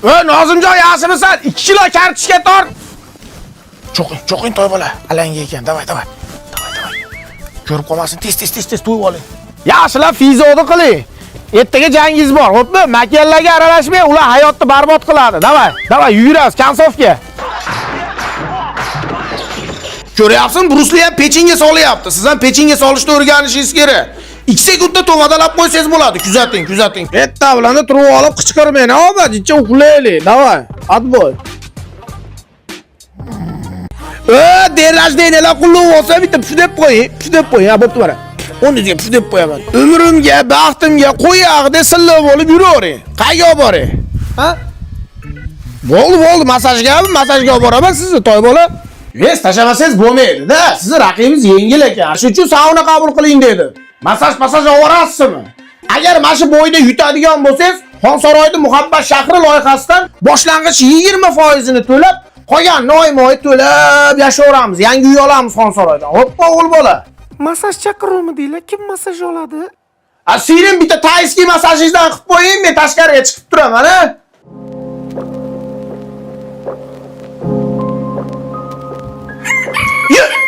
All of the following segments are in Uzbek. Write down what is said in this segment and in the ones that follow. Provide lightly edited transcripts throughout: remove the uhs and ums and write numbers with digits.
Nozimjon, yaxshimisan? 2 kilo kartoshka tort. Cho'qing to'y bola. Alanga ekan. Davay. Ko'rib qolmasin, tez to'yib oling. Yaxshilab fizodi qiling. Ertaga jangingiz bor, xo'pmi? Makallarga aralashmay, ular hayotni barbod qiladi. Davay, yuramiz konsofga. Ko'ryapsan, Brusli ham pechenga solyapti. Siz ham pechenga solishni o'rganishingiz kerak. 2 sekundda to'madalab qo'ysangiz bo'ladi. Kuzating. Bitta bilan turib olib qichqirmang, obat, ichcha uxlaylik. Davay, atboy. Derajdenelar qulluq bo'lsa bitta puf deb qo'ying, ha, bo'pti mana. O'rniga puf deb qo'yaman. Umrimga, baxtimga qo'yaqda silliq bo'lib yuravering. Qayga boring? Ha? Bo'ldi, masajga olib boraman sizni, to'y bola. Yes, tashlamasangiz bo'lmaydi-da. Sizni raqibingiz yengil ekan. Shuning uchun sauna qabul qiling dedi. Masaj ovorasizmi? Agar mana shu bo'yda yutadigan bo'lsangiz, Xonsaroyda Muhabbat shahri loyihasidan boshlang'ich 20% ni to'lab, qolganini oyma-oy to'lab yashayveramiz. Yangi uy olamiz Xonsaroydan. Hoppa, o'g'il bola. Masaj chaqiruvmi deylar? Kim masaj oladi? Sirim bitta tayski masajingizdan qilib qo'ying, men tashqariga chiqib turaman, ha?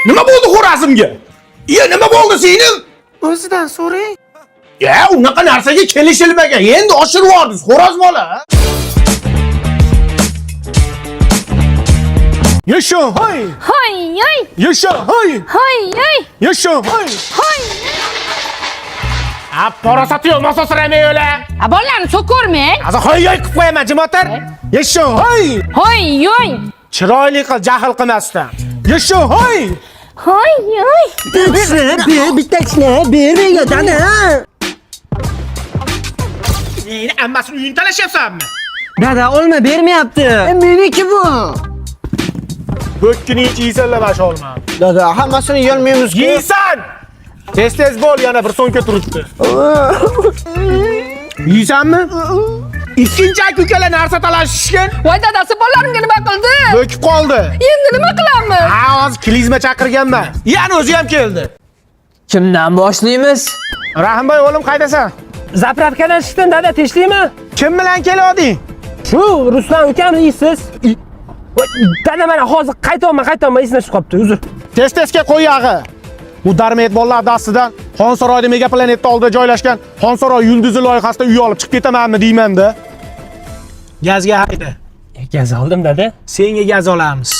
Nima bo'ldi xo'razimga? Nima bo'ldi sening? O'zidan so'rang. Unaqa narsaga kelishilmagan. Endi oshirib yordingiz, xo'roz bola. Yasho, hoy. Yasho, hoy. Yasho, hoy. Parasati yo'q, masosramay o'la. Bolalarni so'kormang. Hoy qilib qo'yaman, jimotar. Yasho, hoy. Chiroyli qil, jahl qilmasdan. Yasho, hoy. Bittakini bermang dana. Meni ammasini uyini talashyapsanmi? Dada, olma bermayapti. Meniki bu. Bo'kkini yeysanlar bash olma. Dada, hammasini yeyolmaymiz. Yeysan! Tez bo'l, yana bir so'nka turibdi. Yeysanmi? Ikkinchi aka-ukalar narsa talashishgan. Voy dadasi, bolalarimga nima qildi? Bo'kib qoldi. Endi nima qilamiz? Hozir klizma chaqirganman. Yana o'zi ham keldi. Kimdan boshlaymiz? Rahimboy, o'g'lim qaydasan? Zapravkadan chiqdim, dada, tinchlikmi? Kim bilan kelding? Shu Ruslan ukam deysiz. Dada, mana hozir qaytolma esdan chiqib qolibdi, uzr. Tez-tezga qo'y yog'i. Bu darmet bolalar dastidan Xonsaroyda Megaplanetda oldida joylashgan Xonsaroy yulduzi loyihasida uy olib chiqib ketamanmi deyman-da. Gazga hayda. Gaz oldim, dada. Senga gaz olamiz.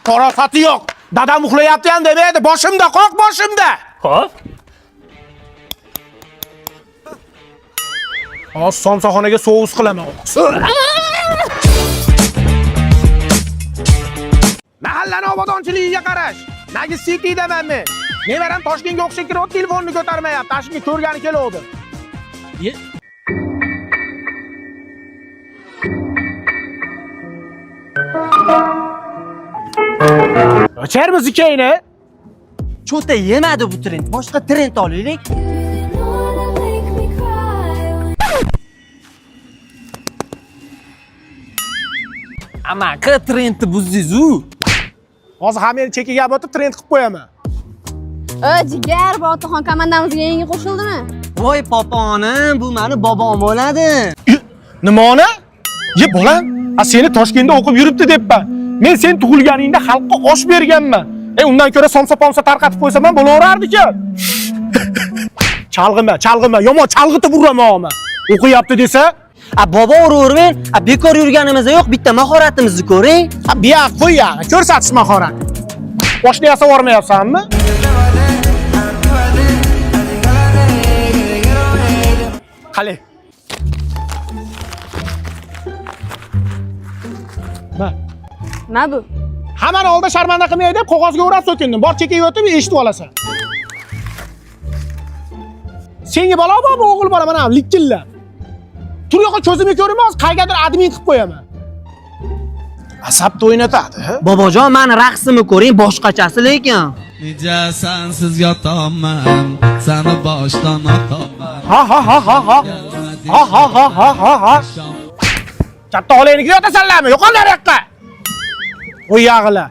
Parasati yo'q. Dadam uxlayapti ham demaydi. Boshimda qoq, boshimda. Xo'p. Hozir somsaxonaga sous qilaman. Mahallani obodonchiligiga qarash. Nagi City daman men. Nevaram Toshkentga o'xshab kirib, telefonni ko'tarmayapti. Tashqi ko'rgani keladi. Ocharmiz ukayni? Cho'ta yemadi bu trend. Boshqa trend olaylik. Ama qil trendni buzdingiz-u. Hozir hammani chekiga botib trend qilib qo'yaman. Jigar, Botaxon komandamizga yangi qo'shildimi? Voy poponim, bu meni bobom bo'ladi. Nimani? Bolam, seni Toshkentda o'qib yuribdi debman. Men sen tug'ilganingda xalqqa osh berganman. Undan ko'ra somsa-pomsa tarqatib qo'ysam ham bo'laverardi-ku. Chalg'ima, yomon chalg'itib uraman. O'qiyapti desa, bobo uravermang. Bekor yurganimizda yo'q, bitta mahorratimizni ko'ring. Biya qo'y ya, ko'rsatish mahorat. Boshni yasab yormayapsanmi? Qali. Nima bu? Hammani oldida sharmanda qilmay deb qog'ozga o'rab so'kindim. Bor chekiga o'tib eshitib olasan. Senga bola bormi, o'g'il bola mana likkillab. Tur yo'q, ko'zimga ko'rinmas, qaygadir admin qilib qo'yaman. Asabni o'ynatadi. Bobojon, meni raqsimni ko'ring, boshqachasi lekin. Necha sensiz yotaman, seni boshdan otaman. Ha. Katta olayniga yotasanlarmi? Yo'qol nariyoqqa. Qo'y yog'ilar.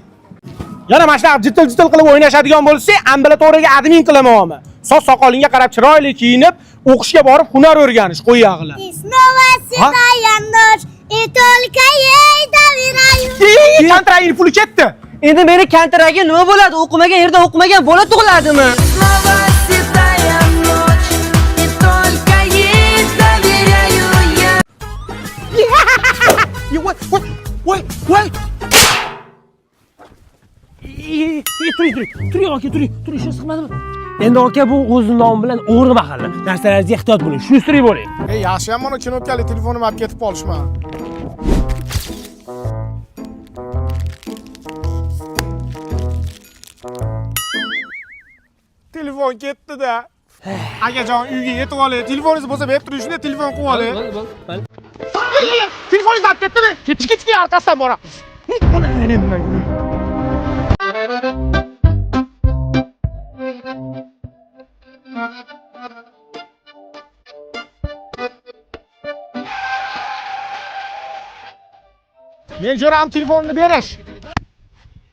Yana mana shunaqa jitil qilib o'ynashadigan bo'lsa, ambulatoriyaga admin qilaman. soch soqolingga qarab chiroyli kiyinib, o'qishga borib hunar o'rganish, qo'yag'ilar. Снова седая ночь, и только ей доверяю. Kontragtning puli ketdi. Endi meni kontragi nima bo'ladi? O'qimagan yerda o'qimagan bola tug'iladimi? Снова седая ночь, и только ей доверяю я. Voy. Turing, shu siqmadimi? Endi aka bu o'z nomi bilan o'g'ri mahalla. Narsalaringizga ehtiyot bo'ling, shunistiri bo'ling. Ey, yaxshiyam mana kinokali telefonimni olib ketib qolishmadi. Telefon ketdi-da. Akajon uyga yetib olay. Telefoningiz bo'lsa berib turing, shunday telefon qilib olay. Telefoningizni olib ketdimi? Ketishga orqasidan boramiz. Men jo'ram telefonini berish.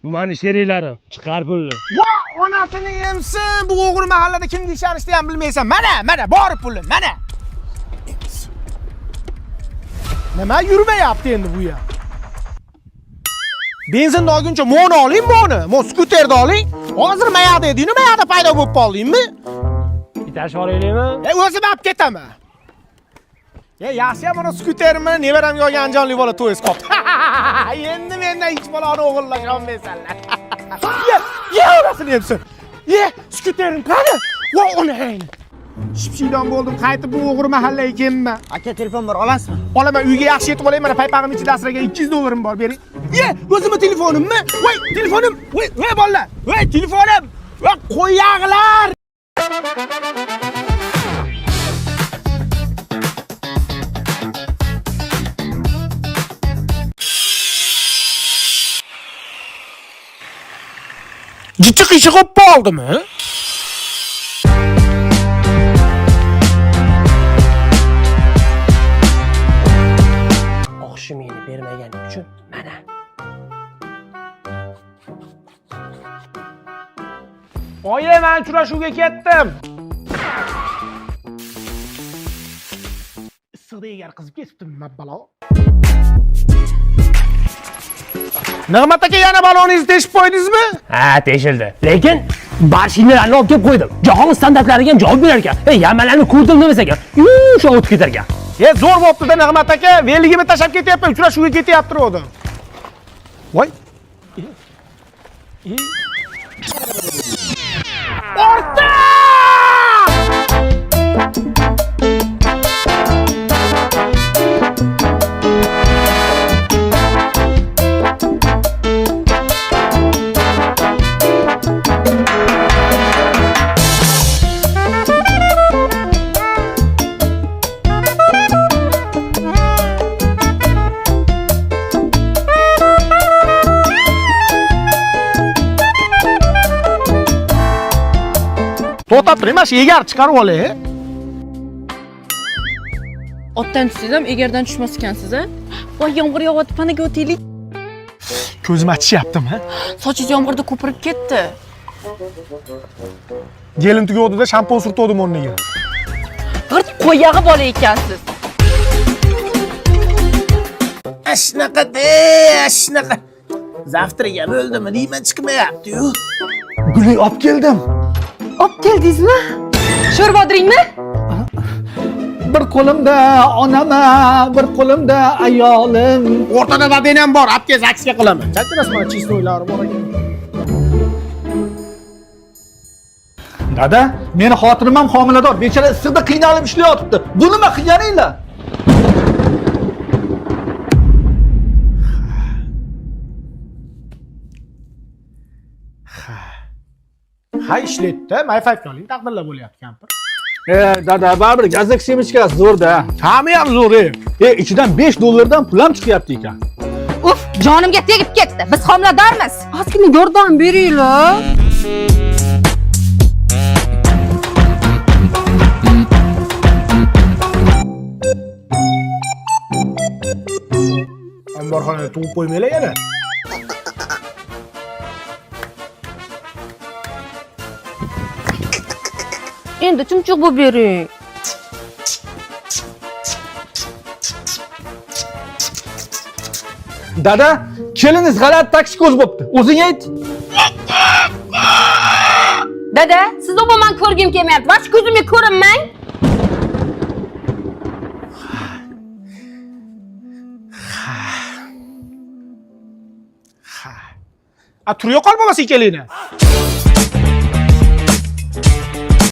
Bu meni sheriklarim, chiqar pulni. Va, onasini yemsin. Bu o'g'ri mahallada kimga ishonishni ham bilmaysan. Mana, bor pulim, mana. Nima yurmayapti endi bu ya? Benzinni olguncha moni oling, Mo skuterni oling. Hozir mayada edingmi, mayada paydo bo'lib qoldingmi? Bitash oraylikmi? O'zim olib ketaman. Yaxshiyam mana skuterimni nevaramga olgan anjonli bola to'yis qopti. Endi mendan hech bolani o'g'irlash olmaysanlar. Onasini yemsin. Skuterim qani? Va onang. Shipshiydan bo'ldim, qaytib bu o'g'ri mahallaga kelma. Aka telefon bor, olasizmi? Olaman, uyga yaxshi yetib olay, mana paypag'im ichida asragan 200 dollarim bor, bering. O'zimni telefonimmi? Voy, telefonim. Voy, bolalar. Voy, telefonim. Va qo'yag'lar. Jichi qishi qolib qoldimi? Oqshimini bermagani uchun mana. Oyi, men uchrashuvga ketdim. Issiqda egar qizib ketibdim, mabbalo. Nig'mat aka, yana baloningizni teshib qo'ydingizmi? Ha, teshildi. Lekin barshinlarni olib kelib qo'ydim. Jahon standartlariga javob berar ekan. Yamanlarni ko'rdim demasa ekan. Shu o'tib ketar ekan. Zo'r bo'pti-da Nig'mat aka, velligimni tashab ketyapman, uchrashuvga ketyapti ro'dim. Voy. Orta! To'xtab turing, mana shu egar chiqarib olay. Otdan tushsangiz ham egardan tushmas ekansiz, a? Voy, yomg'ir yog'yapti, panaga o'taylik. Ko'zim achishyaptimi? Sochingiz yomg'irda ko'pirib ketdi. Gelim tugavdi-da, shampun surtdim o'rniga. G'irt qo'yag'i bola ekansiz. Ashnaqa. Zavtriga bo'ldimi deyman, chiqmayapti-yu. Guli olib keldim. Olib keldingizmi? Sho'rbodiringmi? Bir qo'limda onama, bir qo'limda ayolim. O'rtada vaden ham bor, olib kelsa aksiya qilaman. Chaqirasiz, mana chistoylari bor ekan. Dada, meni xotinim ham homilador. Bechara issiqda qiynalib ishlayotibdi. Bu nima qilganinglar? Ha, ishlaydi-da, mayfaytga oling, taqdirlar bo'lyapti kampir. Dada, baribir gazak semichkasi zo'rda. Kami ham zo'r. Ichidan 5 dollardan pul ham chiqyapti ekan. Uf, jonimga tegib ketdi. Biz homiladormiz. Ozgina yordam beringlar. Omborxonada tug'ib qo'ymaylar yana. endi chumchuq bo'lib bering. Dada, keliniz g'alati taksi ko'z bo'pti. O'zing ayt. Dada, sizni umuman ko'rgim kelmayapti. Vash ko'zimga ko'rinmang. A turib qolmamas ekanligini.